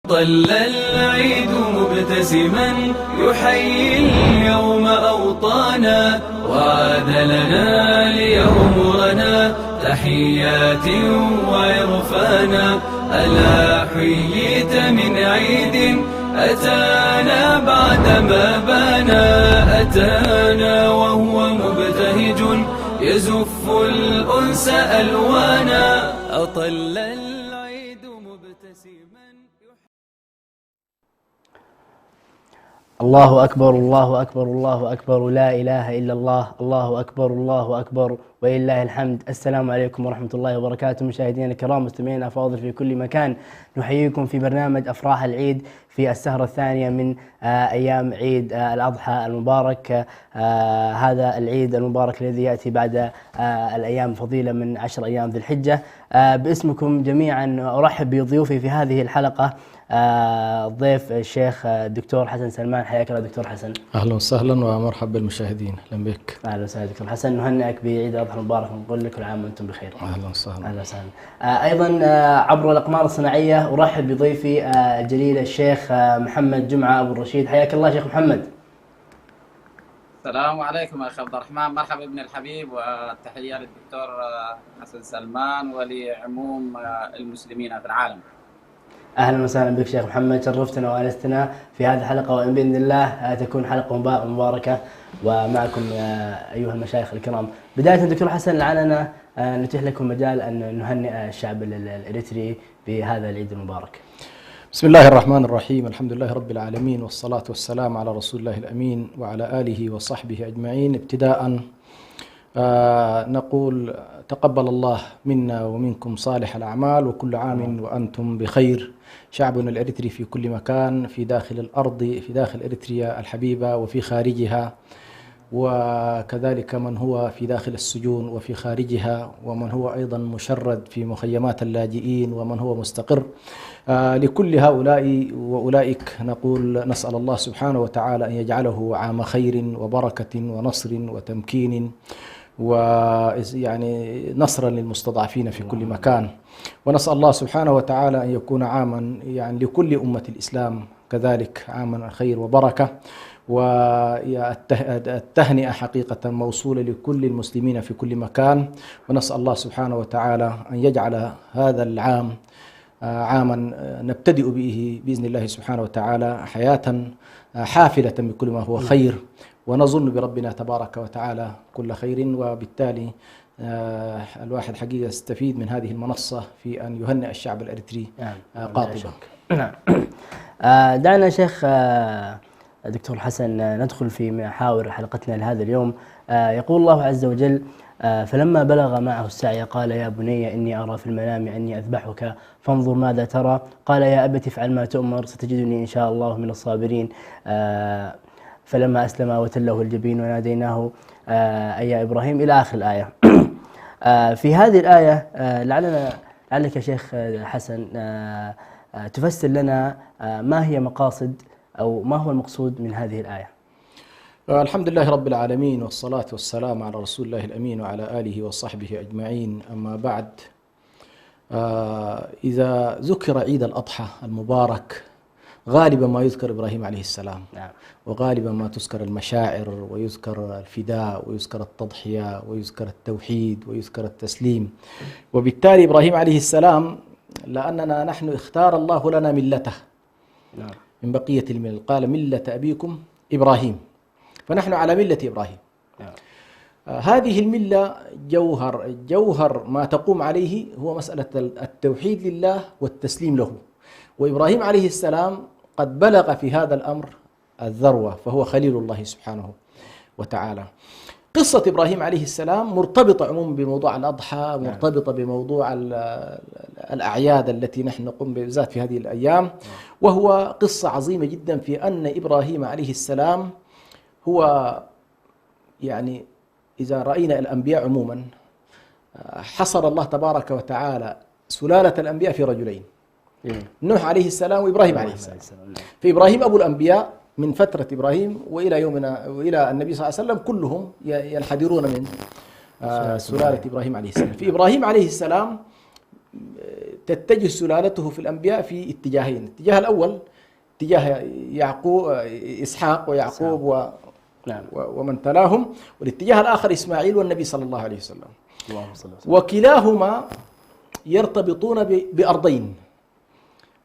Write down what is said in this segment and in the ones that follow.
طل العيد مبتسما يحيي اليوم أوطانا، وعاد لنا ليغمرنا تحيات وعرفانا. ألا حييت من عيد أتانا بعدما بانا، أتانا وهو مبتهج يزف الأنس ألوانا. أطل العيد مبتسما. الله أكبر الله أكبر الله أكبر، لا إله إلا الله، الله أكبر الله أكبر ولله الحمد. السلام عليكم ورحمة الله وبركاته مشاهدينا الكرام، مستمعينا الأفاضل في كل مكان، نحييكم في برنامج أفراح العيد في السهرة الثانية من أيام عيد الأضحى المبارك. هذا العيد المبارك الذي يأتي بعد الأيام الفضيلة من 10 أيام ذي الحجة. باسمكم جميعا أرحب بضيوفي في هذه الحلقة، الضيف الشيخ الدكتور حسن سلمان. حياك الله دكتور حسن. اهلا وسهلا ومرحبا بالمشاهدين، اهلا بك. اهلا وسهلا دكتور حسن، نهنئك بعيد الاضحى المبارك ونقول لك كل عام وانتم بخير. اهلا وسهلا. اهلا وسهلا. ايضا عبر الاقمار الصناعيه ارحب بضيفي الجليل الشيخ محمد جمعه ابو الرشيد. حياك الله شيخ محمد. السلام عليكم يا اخي عبد الرحمن، مرحبا ابن الحبيب، والتحيه للدكتور حسن سلمان ولعموم المسلمين في العالم. اهلا وسهلا بك شيخ محمد، شرفتنا وانستنا في هذه الحلقه، وان باذن الله تكون حلقه مباركه ومعكم ايها المشايخ الكرام. بدايه دكتور حسن، لعلنا نتيح لكم مجال ان نهنئ الشعب الاريتري بهذا العيد المبارك. بسم الله الرحمن الرحيم، الحمد لله رب العالمين، والصلاة والسلام على رسول الله الأمين وعلى آله وصحبه أجمعين. ابتداء نقول تقبل الله منا ومنكم صالح الأعمال، وكل عام وأنتم بخير. شعبنا الإريتري في كل مكان، في داخل الأرض، في داخل إريتريا الحبيبة وفي خارجها، وكذلك من هو في داخل السجون وفي خارجها، ومن هو أيضا مشرد في مخيمات اللاجئين، ومن هو مستقر. لكل هؤلاء وأولئك نقول نسأل الله سبحانه وتعالى أن يجعله عام خير وبركة ونصر وتمكين، ويعني نصرا للمستضعفين في كل مكان. ونسأل الله سبحانه وتعالى أن يكون عاما يعني لكل أمة الإسلام كذلك عاما خير وبركة. والتهنئة حقيقة موصولة لكل المسلمين في كل مكان، ونسأل الله سبحانه وتعالى أن يجعل هذا العام عاما نبتدئ به بإذن الله سبحانه وتعالى حياة حافلة بكل ما هو خير، ونظن بربنا تبارك وتعالى كل خير. وبالتالي الواحد حقيقة يستفيد من هذه المنصة في أن يهنئ الشعب الأريتري قاطبا. نعم. دعنا شيخ دكتور حسن ندخل في محاور حلقتنا لهذا اليوم. يقول الله عز وجل: فلما بلغ معه السعي قال يا بني إني أرى في المنام أني أذبحك فانظر ماذا ترى، قال يا أبت افعل ما تؤمر ستجدني إن شاء الله من الصابرين. فلما أسلم وتله الجبين وناديناه أي يا إبراهيم، إلى آخر الآية. في هذه الآية لعلك يا شيخ حسن تفسر لنا ما هي مقاصد أو ما هو المقصود من هذه الآية. الحمد لله رب العالمين، والصلاة والسلام على رسول الله الأمين وعلى آله وصحبه أجمعين. أما بعد، إذا ذكر عيد الأضحى المبارك غالبا ما يذكر إبراهيم عليه السلام، وغالبا ما تذكر المشاعر ويذكر الفداء ويذكر التضحية ويذكر التوحيد ويذكر التسليم. وبالتالي إبراهيم عليه السلام لأننا نحن اختار الله لنا ملته من بقية الملل، قال ملة أبيكم إبراهيم، فنحن على ملة إبراهيم. هذه الملة جوهر ما تقوم عليه هو مسألة التوحيد لله والتسليم له. وإبراهيم عليه السلام قد بلغ في هذا الأمر الذروة، فهو خليل الله سبحانه وتعالى. قصة إبراهيم عليه السلام مرتبطة عموما بموضوع الأضحى، مرتبطة بموضوع الأعياد التي نحن نقوم بالذات في هذه الأيام، وهو قصة عظيمة جدا في أن إبراهيم عليه السلام هو يعني إذا رأينا الأنبياء عموما حصر الله تبارك وتعالى سلالة الأنبياء في رجلين، نوح عليه السلام وإبراهيم عليه السلام. فإبراهيم أبو الأنبياء من فترة إبراهيم وإلى يومنا وإلى النبي صلى الله عليه وسلم كلهم ينحدرون من سلالة إبراهيم عليه السلام. في إبراهيم عليه السلام تتجه سلالته في الأنبياء في اتجاهين. الاتجاه الأول اتجاه يعقوب إسحاق ويعقوب ومن تلاهم، والاتجاه الآخر إسماعيل والنبي صلى الله عليه وسلم. وكلاهما يرتبطون بأرضين،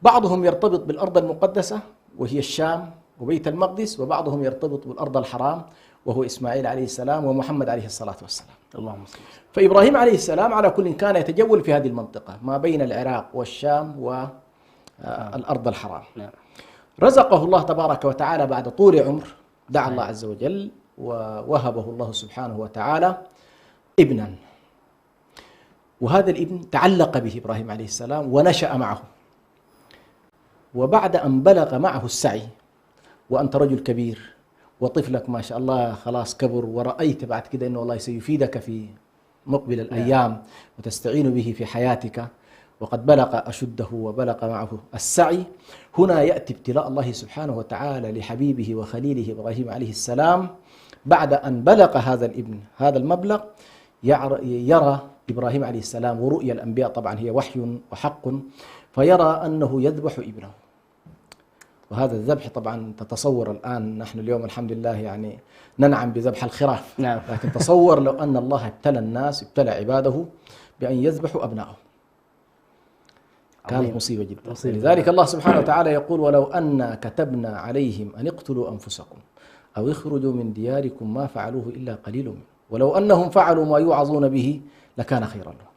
بعضهم يرتبط بالأرض المقدسة وهي الشام وبيت المقدس، وبعضهم يرتبط بالأرض الحرام وهو إسماعيل عليه السلام ومحمد عليه الصلاة والسلام. اللهم صل. فإبراهيم عليه السلام على كل كان يتجول في هذه المنطقة ما بين العراق والشام والأرض الحرام. رزقه الله تبارك وتعالى بعد طول عمر، دعا الله عز وجل ووهبه الله سبحانه وتعالى ابنا، وهذا الابن تعلق به إبراهيم عليه السلام ونشأ معه. وبعد أن بلغ معه السعي، وأنت رجل كبير وطفلك ما شاء الله خلاص كبر، ورأيت بعد كده أنه الله سيفيدك في مقبل الأيام وتستعين به في حياتك، وقد بلغ أشده وبلغ معه السعي، هنا يأتي ابتلاء الله سبحانه وتعالى لحبيبه وخليله إبراهيم عليه السلام. بعد أن بلغ هذا الابن هذا المبلغ، يرى إبراهيم عليه السلام، ورؤيا الأنبياء طبعا هي وحي وحق، فيرى أنه يذبح ابنه. وهذا الذبح طبعا تتصور الآن نحن اليوم الحمد لله يعني ننعم بذبح الخراف، لكن تصور لو أن الله ابتلى الناس، ابتلى عباده بأن يذبحوا أبنائهم، كانت مصيبة جدا. لذلك الله سبحانه وتعالى يقول: ولو أن كتبنا عليهم أن اقتلوا أنفسكم أو اخرجوا من دياركم ما فعلوه إلا قليل منهم ولو أنهم فعلوا ما يوعظون به لكان خيرا لهم.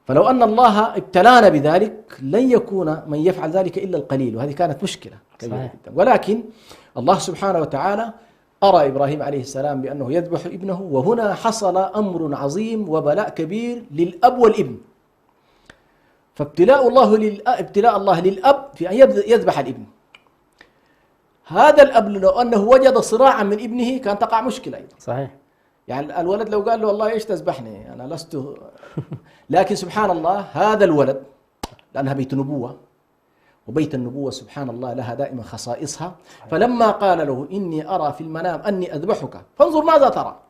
فلو أن الله ابتلانا بذلك لن يكون من يفعل ذلك إلا القليل، وهذه كانت مشكلة كبيرة جدا. ولكن الله سبحانه وتعالى أرى إبراهيم عليه السلام بأنه يذبح ابنه، وهنا حصل أمر عظيم وبلاء كبير للأب والابن. فابتلاء الله للأب في أن يذبح الابن. هذا الأب لو أنه وجد صراعا من ابنه كان تقع مشكلة أيضا. صحيح. يعني الولد لو قال له والله إيش تذبحني أنا لست، لكن سبحان الله هذا الولد لأنها بيت نبوة، وبيت النبوة سبحان الله لها دائما خصائصها، فلما قال له إني أرى في المنام أني أذبحك فانظر ماذا ترى،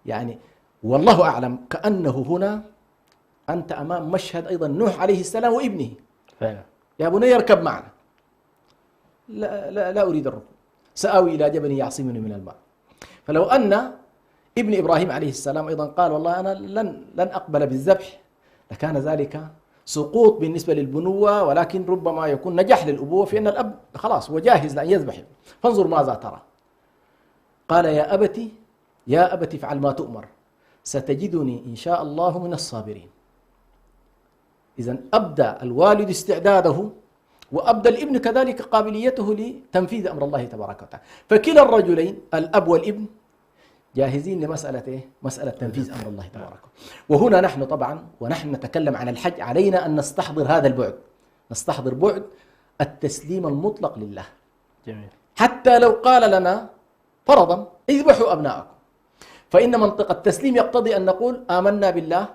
يعني والله أعلم كأنه هنا أنت أمام مشهد أيضا نوح عليه السلام وابنه فعلا. يا بني اركب معنا. لا أريد الركوب، سآوي إلى جبل يعصمني من الماء. فلو أن ابن إبراهيم عليه السلام أيضا قال والله أنا لن أقبل بالذبح لكان ذلك سقوط بالنسبة للبنوة، ولكن ربما يكون نجاح للأبوة في أن الأب خلاص هو جاهز لأن يذبح. فانظر ماذا ترى. قال يا أبت افعل ما تؤمر ستجدني إن شاء الله من الصابرين. إذن أبدأ الوالد استعداده، وأبدأ الابن كذلك قابليته لتنفيذ أمر الله تبارك وتعالى. فكلا الرجلين الأب والابن جاهزين لمسألة مسألة تنفيذ أمر الله تبارك وتعالى. وهنا نحن طبعا ونحن نتكلم عن الحج علينا أن نستحضر هذا البعد، نستحضر بعد التسليم المطلق لله. جميل. حتى لو قال لنا فرضا اذبحوا أبناءكم، فإن منطق التسليم يقتضي أن نقول آمنا بالله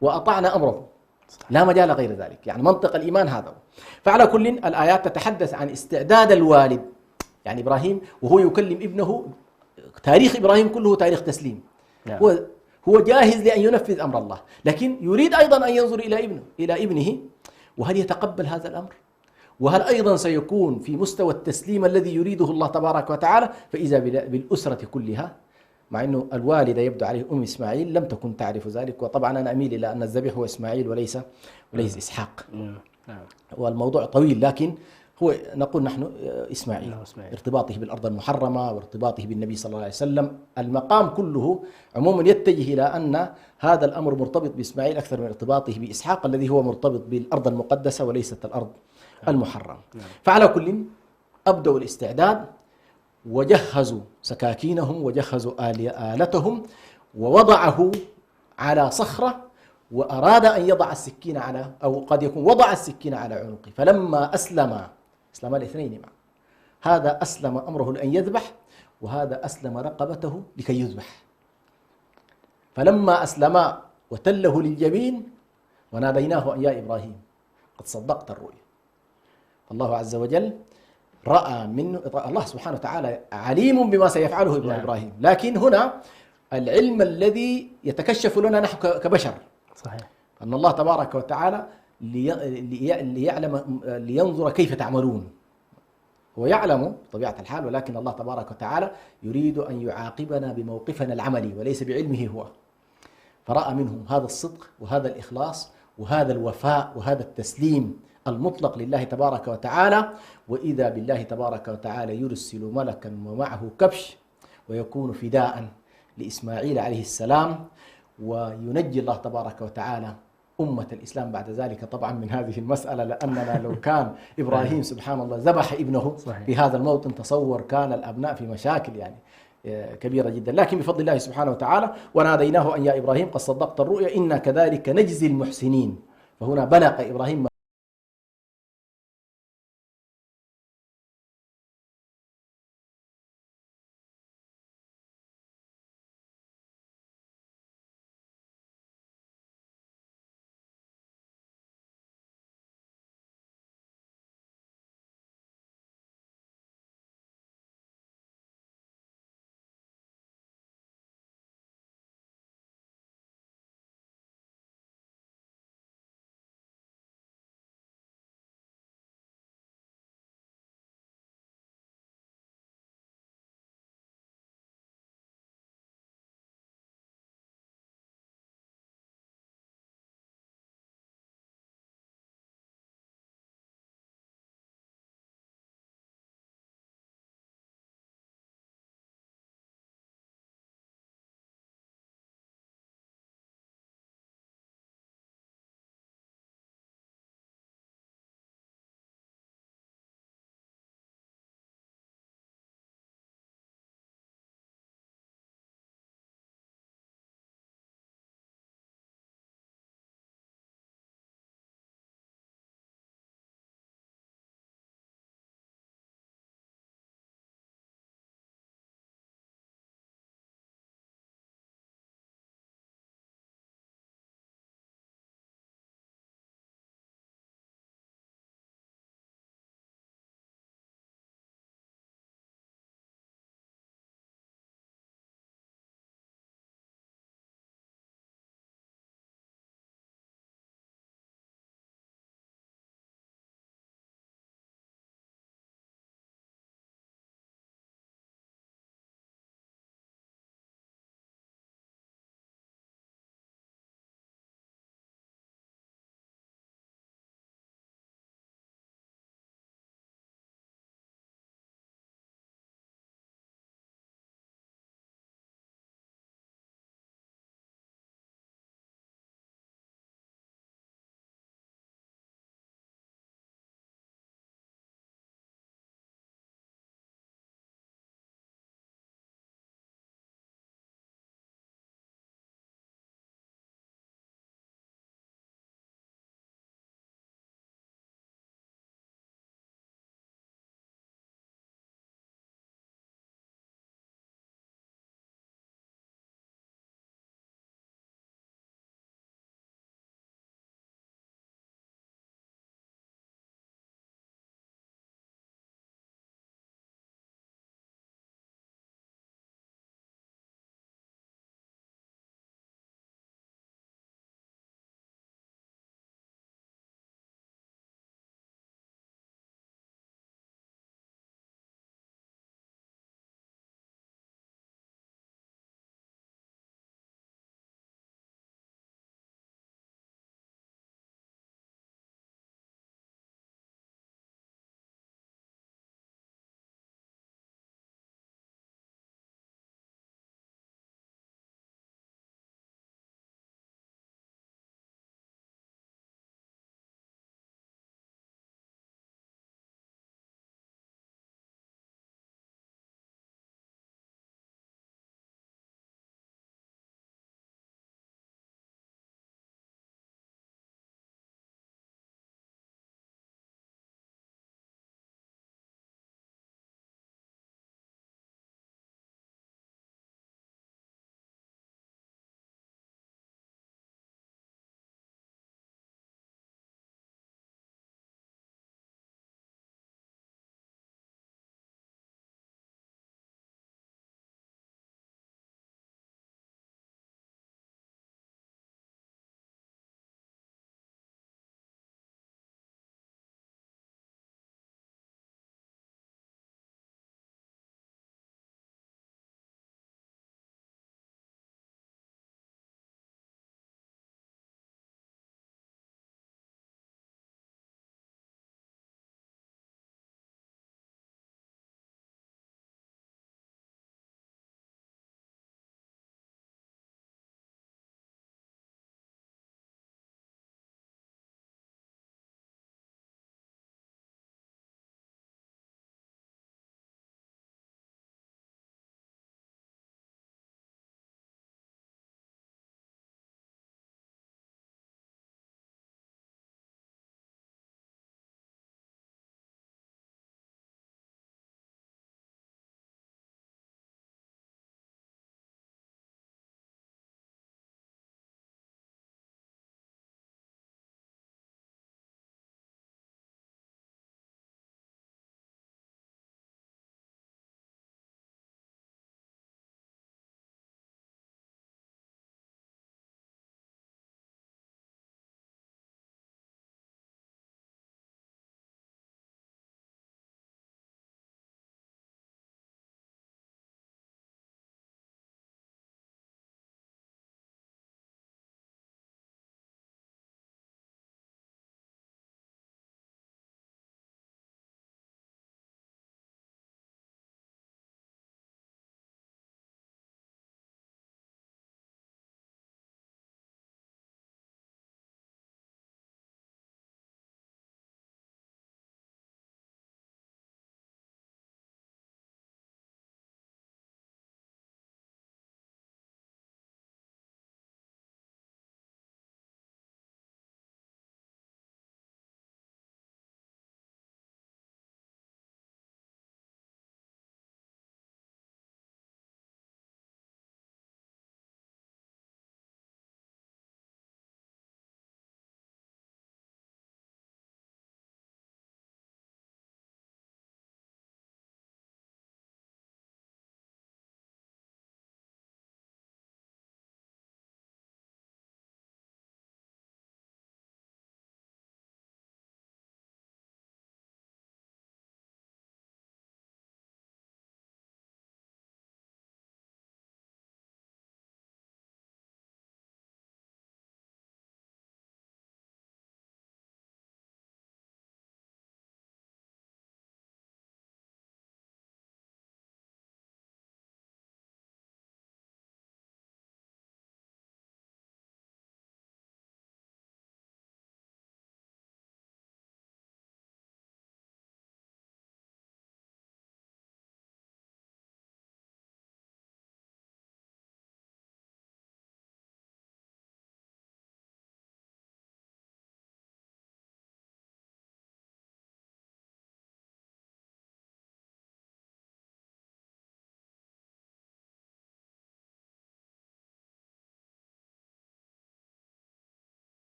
وأطعنا أمره، لا مجال غير ذلك، يعني منطق الإيمان هذا. فعلى كل الآيات تتحدث عن استعداد الوالد، يعني إبراهيم وهو يكلم ابنه، تاريخ إبراهيم كله تاريخ تسليم. هو جاهز لأن ينفذ أمر الله، لكن يريد أيضا أن ينظر إلى ابنه وهل يتقبل هذا الأمر، وهل أيضا سيكون في مستوى التسليم الذي يريده الله تبارك وتعالى. فإذا بالأسرة كلها، مع أنه الوالدة يبدو عليه أم إسماعيل لم تكن تعرف ذلك، وطبعا أنا أميل إلى أن الذبيح هو إسماعيل وليس إسحاق، والموضوع طويل، لكن هو نقول نحن إسماعيل ارتباطه بالأرض المحرمة وارتباطه بالنبي صلى الله عليه وسلم. المقام كله عموما يتجه إلى أن هذا الأمر مرتبط بإسماعيل أكثر من ارتباطه بإسحاق الذي هو مرتبط بالأرض المقدسة وليست الأرض المحرمة. فعلى كل أبدأوا الاستعداد وجهزوا سكاكينهم وجهزوا آلتهم، ووضعه على صخرة وأراد أن يضع السكين على، أو قد يكون وضع السكين على عنقه. فلما أسلم الاثنين معا، هذا أسلم أمره لأن يذبح، وهذا أسلم رقبته لكي يذبح. فلما أسلما وتله للجبين وناديناه أن يا إبراهيم قد صدقت الرؤيا. الله عز وجل رأى منه، الله سبحانه وتعالى عليم بما سيفعله إبراهيم، لكن هنا العلم الذي يتكشف لنا نحن كبشر. صحيح. أن الله تبارك وتعالى لينظر كيف تعملون. هو يعلم بطبيعة الحال، ولكن الله تبارك وتعالى يريد أن يعاقبنا بموقفنا العملي وليس بعلمه هو. فرأى منهم هذا الصدق وهذا الإخلاص وهذا الوفاء وهذا التسليم المطلق لله تبارك وتعالى، وإذا بالله تبارك وتعالى يرسل ملكا ومعه كبش ويكون فداء لإسماعيل عليه السلام، وينجي الله تبارك وتعالى أمة الإسلام بعد ذلك طبعا من هذه المسألة. لأننا لو كان إبراهيم سبحان الله ذبح ابنه في هذا الموطن، تصور كان الأبناء في مشاكل يعني كبيرة جدا. لكن بفضل الله سبحانه وتعالى وناديناه أن يا إبراهيم قد صدقت الرؤيا إنا كذلك نجزي المحسنين. فهنا بلغ إبراهيم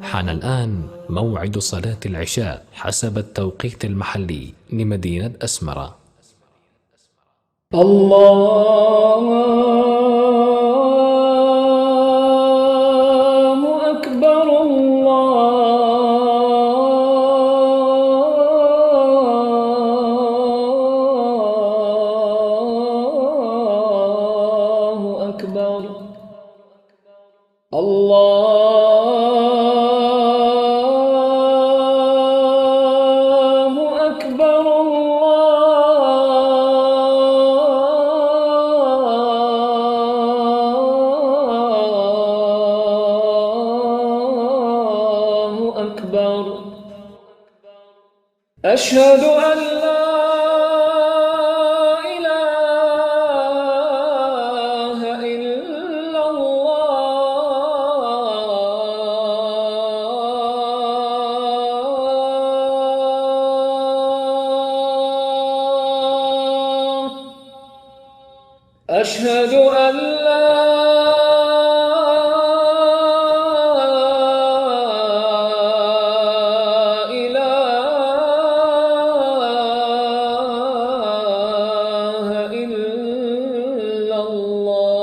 حان الآن موعد صلاة العشاء حسب التوقيت المحلي لمدينة أسمرة. الله أكبر الله أكبر الله أكبر الله أكبر أشهد أن لا إله إلا الله أشهد أن لا إله إلا الله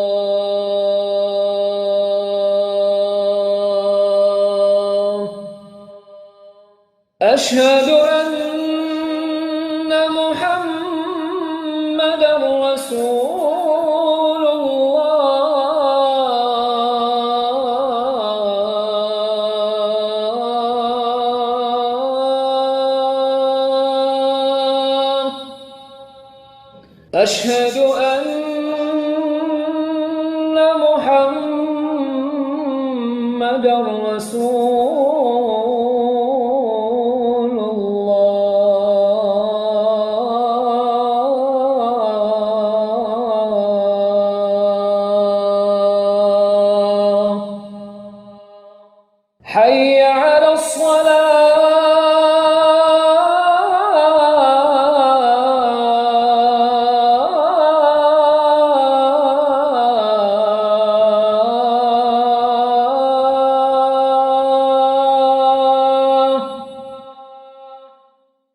أشهد أن محمدًا رسول الله أشهد أن محمدًا رسول الله حي على الصلاة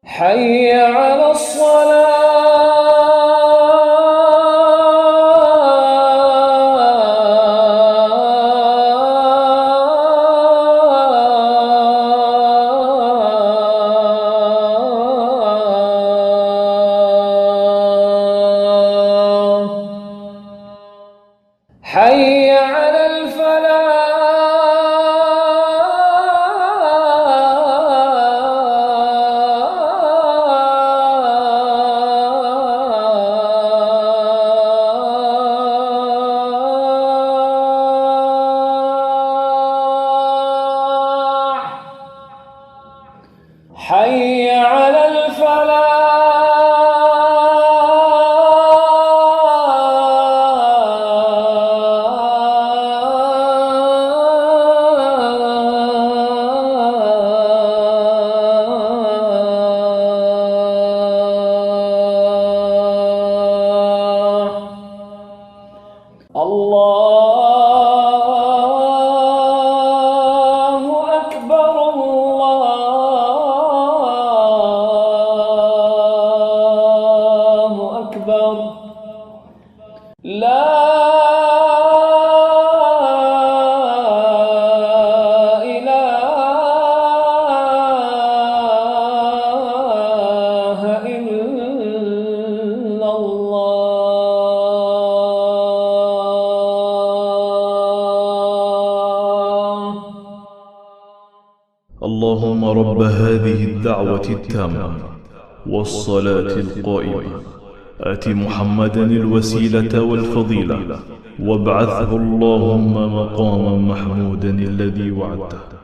حي على الصلاة حي على الفلاح حي على الفلاح الله أكبر الله أكبر لا إله إلا الله اللهم رب هذه الدعوة التامة والصلاة القائمة آت محمدا الوسيلة والفضيلة وابعثه اللهم مقاما محمودا الذي وعدته.